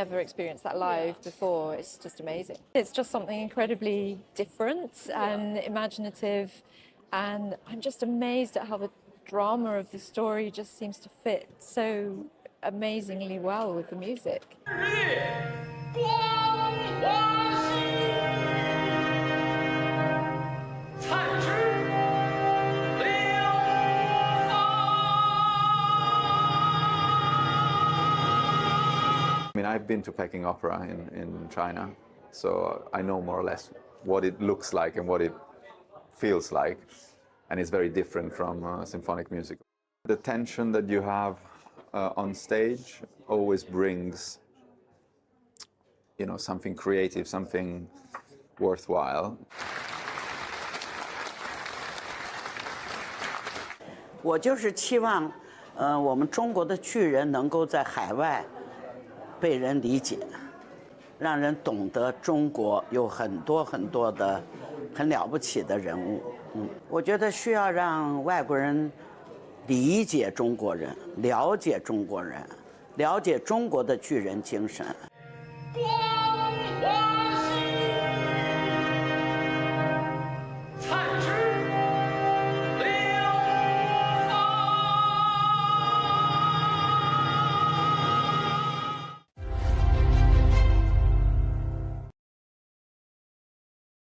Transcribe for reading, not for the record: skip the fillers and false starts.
never experienced that live before. It's just amazing. It's just something incredibly different and imaginative, and I'm just amazed at how the drama of the story just seems to fit so amazingly well with the music. I mean, I've been to Peking Opera in China, so I know more or less what it looks like and what it feels like, and it's very different from symphonic music. The tension that you have on stage always brings, you know, something creative, something worthwhile. 我就是期望，我们中国的巨人能够在海外被人理解，让人懂得中国有很多很多的很了不起的人物。我觉得需要让外国人理解中国人，了解中国人，了解中国的巨人精神。